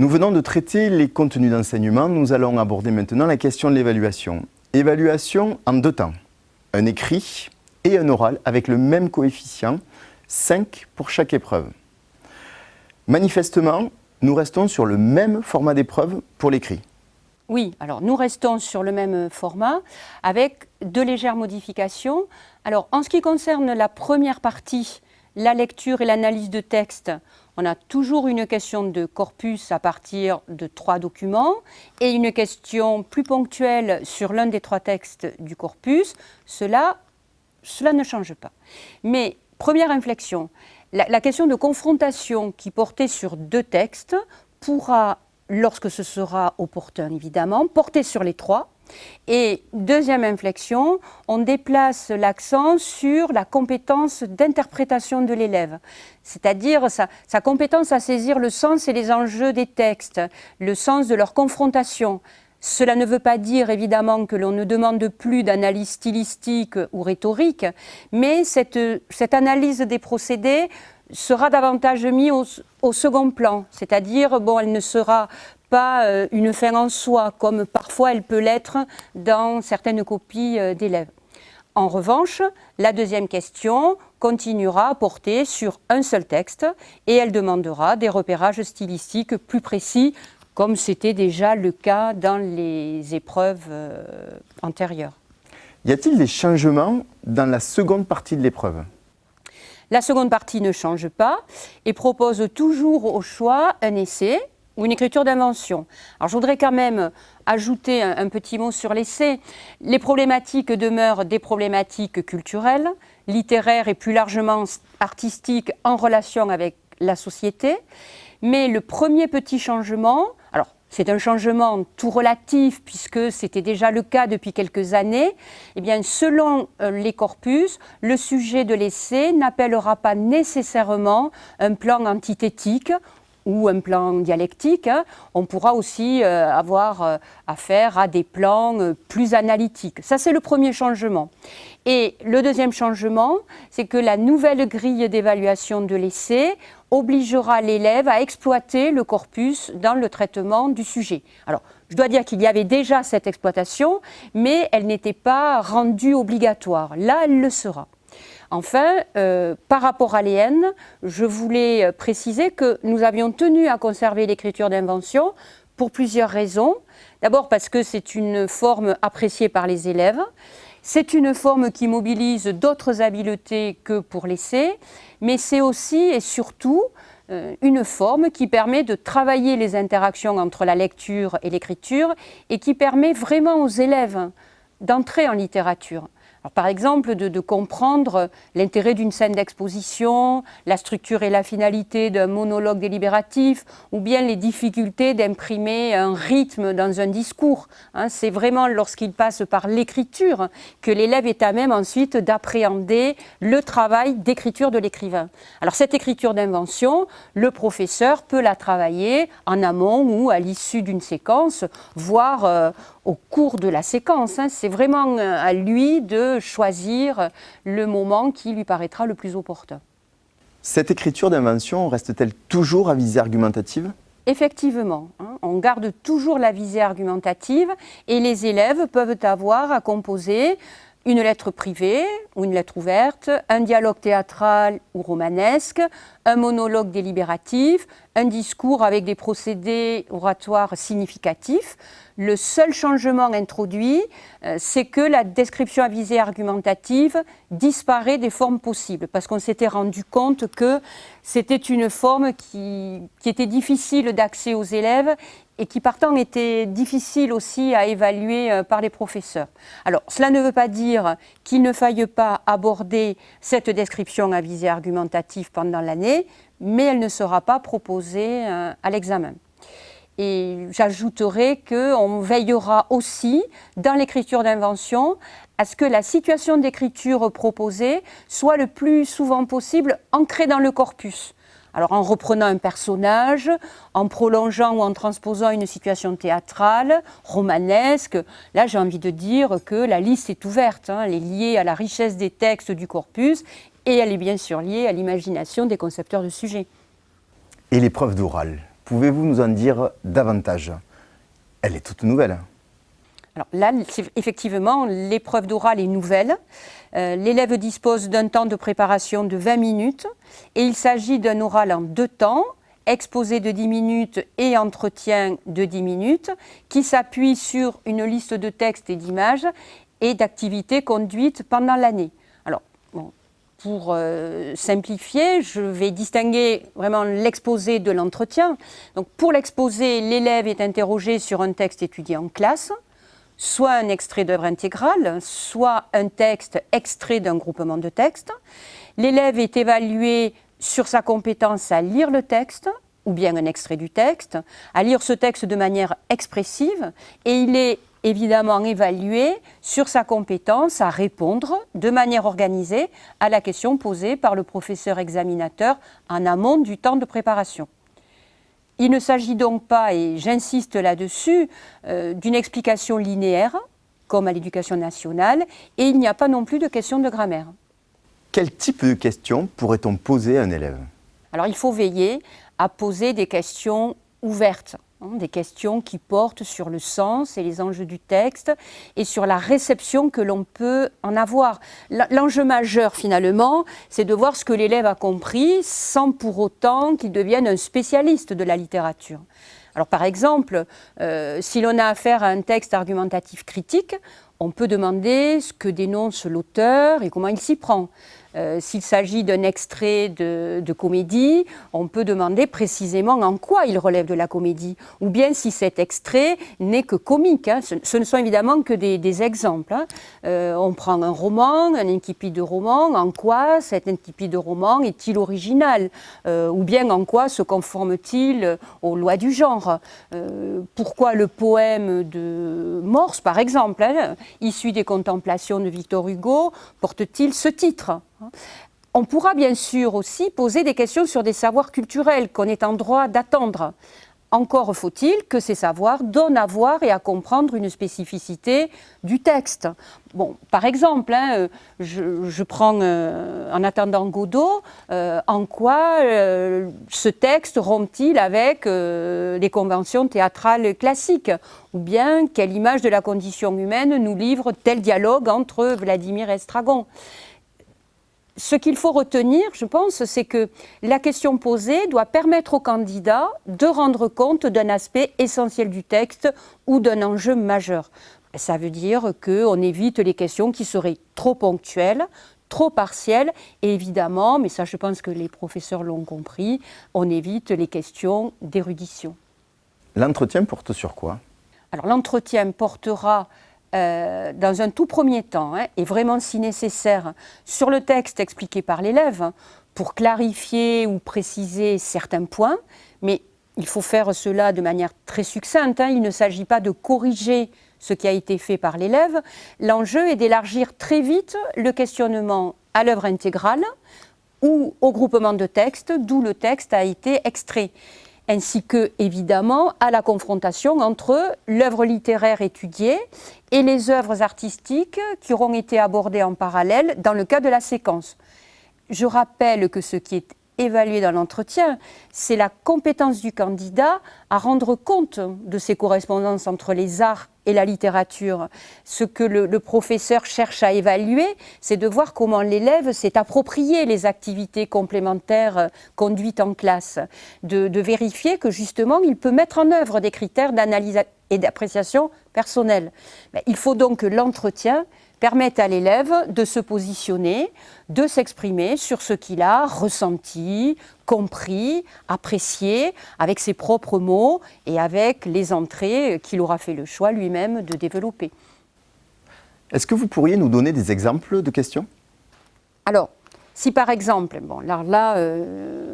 Nous venons de traiter les contenus d'enseignement, nous allons aborder maintenant la question de l'évaluation. Évaluation en deux temps, un écrit et un oral avec le même coefficient, 5 pour chaque épreuve. Manifestement, nous restons sur le même format d'épreuve pour l'écrit. Oui, alors nous restons sur le même format avec de légères modifications. Alors en ce qui concerne la première partie, la lecture et l'analyse de texte, on a toujours une question de corpus à partir de 3 documents et une question plus ponctuelle sur l'un des 3 textes du corpus. Cela ne change pas. Mais première inflexion, la question de confrontation qui portait sur 2 textes pourra, lorsque ce sera opportun évidemment, porter sur les 3. Et deuxième inflexion, on déplace l'accent sur la compétence d'interprétation de l'élève, c'est-à-dire sa compétence à saisir le sens et les enjeux des textes, le sens de leur confrontation. Cela ne veut pas dire évidemment que l'on ne demande plus d'analyse stylistique ou rhétorique, mais cette analyse des procédés sera davantage mise au second plan, c'est-à-dire elle ne sera pas une fin en soi, comme parfois elle peut l'être dans certaines copies d'élèves. En revanche, la deuxième question continuera à porter sur un seul texte et elle demandera des repérages stylistiques plus précis, comme c'était déjà le cas dans les épreuves antérieures. Y a-t-il des changements dans la seconde partie de l'épreuve ? La seconde partie ne change pas et propose toujours au choix un essai ou une écriture d'invention. Alors je voudrais quand même ajouter un petit mot sur l'essai. Les problématiques demeurent des problématiques culturelles, littéraires et plus largement artistiques en relation avec la société. Mais le premier petit changement, alors c'est un changement tout relatif puisque c'était déjà le cas depuis quelques années, eh bien selon les corpus, le sujet de l'essai n'appellera pas nécessairement un plan antithétique ou un plan dialectique. On pourra aussi avoir affaire à des plans plus analytiques. Ça, c'est le premier changement. Et le deuxième changement, c'est que la nouvelle grille d'évaluation de l'essai obligera l'élève à exploiter le corpus dans le traitement du sujet. Alors, je dois dire qu'il y avait déjà cette exploitation, mais elle n'était pas rendue obligatoire. Là, elle le sera. Enfin, par rapport à l'EN, je voulais préciser que nous avions tenu à conserver l'écriture d'invention pour plusieurs raisons. D'abord parce que c'est une forme appréciée par les élèves. C'est une forme qui mobilise d'autres habiletés que pour l'essai, mais c'est aussi et surtout une forme qui permet de travailler les interactions entre la lecture et l'écriture et qui permet vraiment aux élèves d'entrer en littérature. Alors, par exemple, de comprendre l'intérêt d'une scène d'exposition, la structure et la finalité d'un monologue délibératif, ou bien les difficultés d'imprimer un rythme dans un discours. C'est vraiment lorsqu'il passe par l'écriture que l'élève est à même ensuite d'appréhender le travail d'écriture de l'écrivain. Alors cette écriture d'invention, le professeur peut la travailler en amont ou à l'issue d'une séquence, voire au cours de la séquence. C'est vraiment à lui de choisir le moment qui lui paraîtra le plus opportun. Cette écriture d'invention reste-t-elle toujours à visée argumentative ? Effectivement, on garde toujours la visée argumentative et les élèves peuvent avoir à composer une lettre privée ou une lettre ouverte, un dialogue théâtral ou romanesque, un monologue délibératif, un discours avec des procédés oratoires significatifs. Le seul changement introduit, c'est que la description à visée argumentative disparaît des formes possibles, parce qu'on s'était rendu compte que c'était une forme qui était difficile d'accès aux élèves et qui partant était difficile aussi à évaluer par les professeurs. Alors, cela ne veut pas dire qu'il ne faille pas aborder cette description à visée argumentative pendant l'année, mais elle ne sera pas proposée à l'examen. Et j'ajouterai qu'on veillera aussi, dans l'écriture d'invention, à ce que la situation d'écriture proposée soit le plus souvent possible ancrée dans le corpus. Alors en reprenant un personnage, en prolongeant ou en transposant une situation théâtrale, romanesque, là j'ai envie de dire que la liste est ouverte, elle est liée à la richesse des textes du corpus et elle est bien sûr liée à l'imagination des concepteurs de sujets. Et l'épreuve d'oral, Pouvez-vous nous en dire davantage? Elle est toute nouvelle. Alors là, effectivement, l'épreuve d'oral est nouvelle. L'élève dispose d'un temps de préparation de 20 minutes et il s'agit d'un oral en 2 temps, exposé de 10 minutes et entretien de 10 minutes, qui s'appuie sur une liste de textes et d'images et d'activités conduites pendant l'année. Alors, bon, pour simplifier, je vais distinguer vraiment l'exposé de l'entretien. Donc, pour l'exposé, l'élève est interrogé sur un texte étudié en classe, soit un extrait d'œuvre intégrale, soit un texte extrait d'un groupement de textes. L'élève est évalué sur sa compétence à lire le texte, ou bien un extrait du texte, à lire ce texte de manière expressive, et il est évidemment évalué sur sa compétence à répondre de manière organisée à la question posée par le professeur examinateur en amont du temps de préparation. Il ne s'agit donc pas, et j'insiste là-dessus, d'une explication linéaire, comme à l'éducation nationale, et il n'y a pas non plus de questions de grammaire. Quel type de questions pourrait-on poser à un élève? Alors il faut veiller à poser des questions ouvertes, des questions qui portent sur le sens et les enjeux du texte et sur la réception que l'on peut en avoir. L'enjeu majeur finalement, c'est de voir ce que l'élève a compris sans pour autant qu'il devienne un spécialiste de la littérature. Alors par exemple, si l'on a affaire à un texte argumentatif critique, on peut demander ce que dénonce l'auteur et comment il s'y prend. S'il s'agit d'un extrait de comédie, on peut demander précisément en quoi il relève de la comédie, ou bien si cet extrait n'est que comique. Ce ne sont évidemment que des exemples. On prend un roman, un incipit de roman, en quoi cet incipit de roman est-il original, ou bien en quoi se conforme-t-il aux lois du genre. Pourquoi le poème de Morse, par exemple, issu des Contemplations de Victor Hugo, porte-t-il ce titre ? On pourra bien sûr aussi poser des questions sur des savoirs culturels qu'on est en droit d'attendre. Encore faut-il que ces savoirs donnent à voir et à comprendre une spécificité du texte. Bon, par exemple, je prends en attendant Godot, en quoi ce texte rompt-il avec les conventions théâtrales classiques? Ou bien quelle image de la condition humaine nous livre tel dialogue entre Vladimir et Estragon? Ce qu'il faut retenir, je pense, c'est que la question posée doit permettre au candidat de rendre compte d'un aspect essentiel du texte ou d'un enjeu majeur. Ça veut dire qu'on évite les questions qui seraient trop ponctuelles, trop partielles, et évidemment, mais ça je pense que les professeurs l'ont compris, on évite les questions d'érudition. L'entretien porte sur quoi? Alors l'entretien portera dans un tout premier temps, et vraiment si nécessaire, sur le texte expliqué par l'élève, pour clarifier ou préciser certains points, mais il faut faire cela de manière très succincte, il ne s'agit pas de corriger ce qui a été fait par l'élève, l'enjeu est d'élargir très vite le questionnement à l'œuvre intégrale ou au groupement de textes d'où le texte a été extrait, ainsi que, évidemment, à la confrontation entre l'œuvre littéraire étudiée et les œuvres artistiques qui auront été abordées en parallèle dans le cas de la séquence. Je rappelle que ce qui est évalué dans l'entretien, c'est la compétence du candidat à rendre compte de ces correspondances entre les arts et la littérature. Ce que le professeur cherche à évaluer, c'est de voir comment l'élève s'est approprié les activités complémentaires conduites en classe, de vérifier que justement il peut mettre en œuvre des critères d'analyse et d'appréciation personnelle. Il faut donc que l'entretien permette à l'élève de se positionner, de s'exprimer sur ce qu'il a ressenti, compris, apprécié, avec ses propres mots et avec les entrées qu'il aura fait le choix lui-même de développer. Est-ce que vous pourriez nous donner des exemples de questions? Alors, si par exemple, bon, là,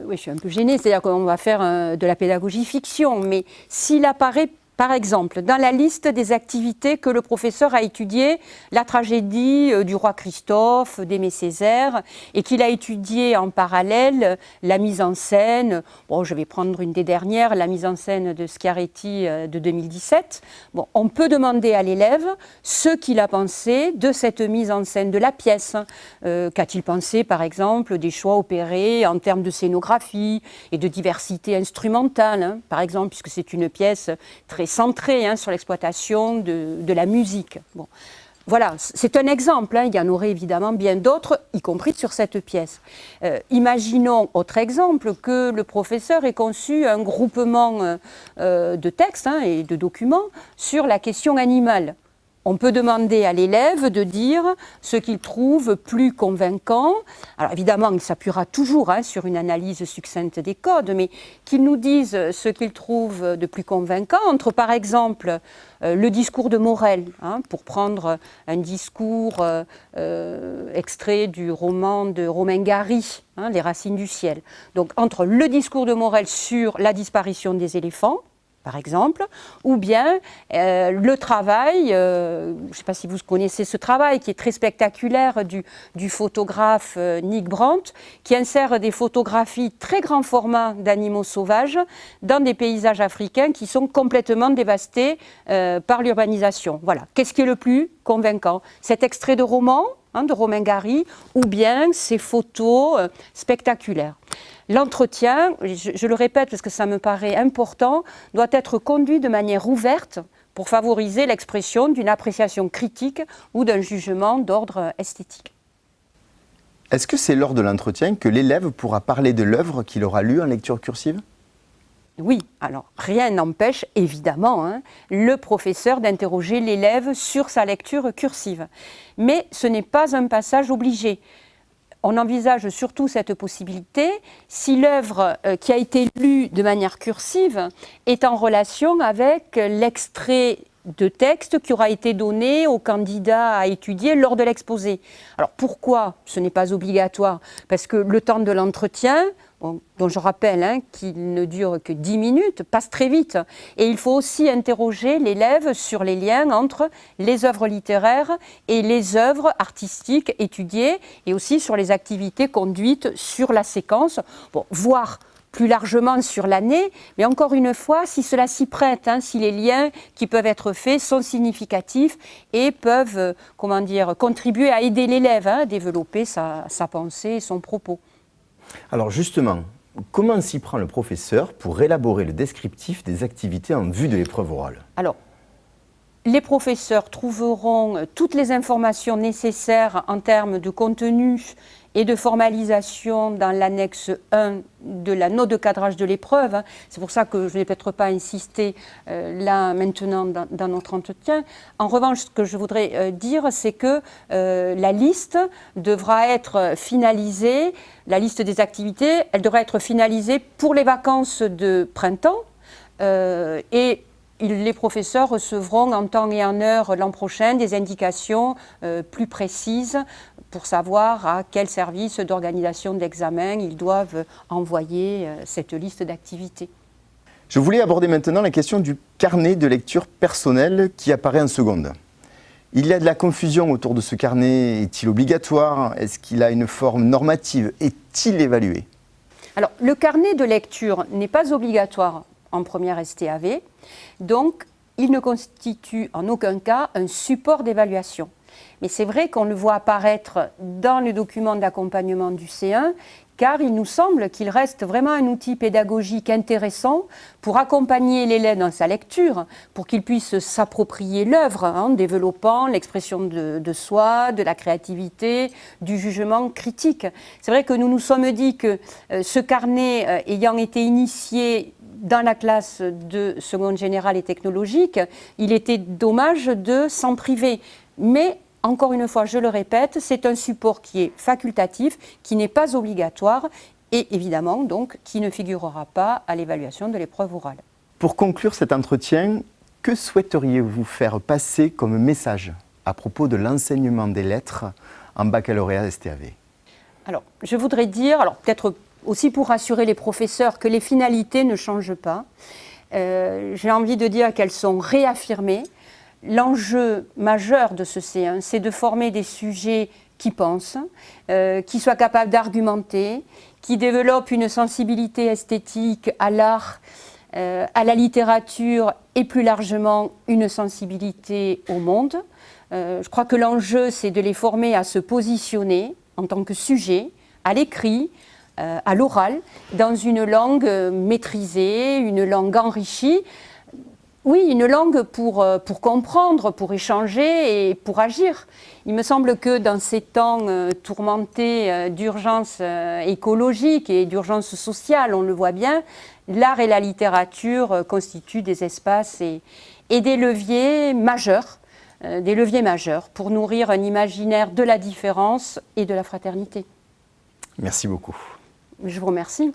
oui, je suis un peu gênée, c'est-à-dire qu'on va faire de la pédagogie fiction, mais s'il apparaît Par exemple, dans la liste des activités que le professeur a étudiées, la tragédie du roi Christophe, d'Aimé Césaire, et qu'il a étudié en parallèle la mise en scène, bon, je vais prendre une des dernières, la mise en scène de Schiaretti de 2017. Bon, on peut demander à l'élève ce qu'il a pensé de cette mise en scène de la pièce. Qu'a-t-il pensé, par exemple, des choix opérés en termes de scénographie et de diversité instrumentale, hein, par exemple, puisque c'est une pièce très centré sur l'exploitation de la musique. Bon. Voilà, c'est un exemple, hein. Il y en aurait évidemment bien d'autres, y compris sur cette pièce. Imaginons, autre exemple, que le professeur ait conçu un groupement de textes et de documents sur la question animale. On peut demander à l'élève de dire ce qu'il trouve plus convaincant. Alors évidemment, il s'appuiera toujours sur une analyse succincte des codes, mais qu'il nous dise ce qu'il trouve de plus convaincant entre, par exemple, le discours de Morel, pour prendre un discours extrait du roman de Romain Gary, Les Racines du ciel. Donc entre le discours de Morel sur la disparition des éléphants, par exemple, ou bien le travail, je ne sais pas si vous connaissez ce travail qui est très spectaculaire du photographe Nick Brandt, qui insère des photographies très grand format d'animaux sauvages dans des paysages africains qui sont complètement dévastés par l'urbanisation. Voilà. Qu'est-ce qui est le plus convaincant? Cet extrait de roman de Romain Gary, ou bien ces photos spectaculaires. L'entretien, je le répète parce que ça me paraît important, doit être conduit de manière ouverte pour favoriser l'expression d'une appréciation critique ou d'un jugement d'ordre esthétique. Est-ce que c'est lors de l'entretien que l'élève pourra parler de l'œuvre qu'il aura lue en lecture cursive? Oui, alors rien n'empêche évidemment le professeur d'interroger l'élève sur sa lecture cursive. Mais ce n'est pas un passage obligé. On envisage surtout cette possibilité si l'œuvre qui a été lue de manière cursive est en relation avec l'extrait de texte qui aura été donné au candidat à étudier lors de l'exposé. Alors pourquoi ce n'est pas obligatoire? Parce que le temps de l'entretien, dont je rappelle qu'il ne dure que 10 minutes, passe très vite. Et il faut aussi interroger l'élève sur les liens entre les œuvres littéraires et les œuvres artistiques étudiées, et aussi sur les activités conduites sur la séquence, voire plus largement sur l'année, mais encore une fois, si cela s'y prête, si les liens qui peuvent être faits sont significatifs et peuvent contribuer à aider l'élève à développer sa pensée et son propos. Alors justement, comment s'y prend le professeur pour élaborer le descriptif des activités en vue de l'épreuve orale? Alors, les professeurs trouveront toutes les informations nécessaires en termes de contenu et de formalisation dans l'annexe 1 de la note de cadrage de l'épreuve. C'est pour ça que je ne vais peut-être pas insister là maintenant dans notre entretien. En revanche, ce que je voudrais dire, c'est que la liste devra être finalisée, la liste des activités, elle devra être finalisée pour les vacances de printemps et les professeurs recevront en temps et en heure l'an prochain des indications plus précises pour savoir à quel service d'organisation d'examen ils doivent envoyer cette liste d'activités. Je voulais aborder maintenant la question du carnet de lecture personnel qui apparaît en seconde. Il y a de la confusion autour de ce carnet. Est-il obligatoire? Est-ce qu'il a une forme normative? Est-il évalué? Alors, le carnet de lecture n'est pas obligatoire en première STAV, donc il ne constitue en aucun cas un support d'évaluation. Mais c'est vrai qu'on le voit apparaître dans le document d'accompagnement du C1, car il nous semble qu'il reste vraiment un outil pédagogique intéressant pour accompagner l'élève dans sa lecture, pour qu'il puisse s'approprier l'œuvre en développant l'expression de soi, de la créativité, du jugement critique. C'est vrai que nous nous sommes dit que ce carnet ayant été initié dans la classe de seconde générale et technologique, il était dommage de s'en priver. Mais encore une fois, je le répète, c'est un support qui est facultatif, qui n'est pas obligatoire et évidemment donc qui ne figurera pas à l'évaluation de l'épreuve orale. Pour conclure cet entretien, que souhaiteriez-vous faire passer comme message à propos de l'enseignement des lettres en baccalauréat STAV? Alors, je voudrais dire, peut-être aussi pour rassurer les professeurs, que les finalités ne changent pas. J'ai envie de dire qu'elles sont réaffirmées. L'enjeu majeur de ce C1, c'est de former des sujets qui pensent, qui soient capables d'argumenter, qui développent une sensibilité esthétique à l'art, à la littérature et plus largement une sensibilité au monde. Je crois que l'enjeu, c'est de les former à se positionner en tant que sujet, à l'écrit, à l'oral, dans une langue maîtrisée, une langue enrichie. Oui, une langue pour comprendre, pour échanger et pour agir. Il me semble que dans ces temps tourmentés d'urgence écologique et d'urgence sociale, on le voit bien, l'art et la littérature constituent des espaces et des leviers majeurs pour nourrir un imaginaire de la différence et de la fraternité. Merci beaucoup. Je vous remercie.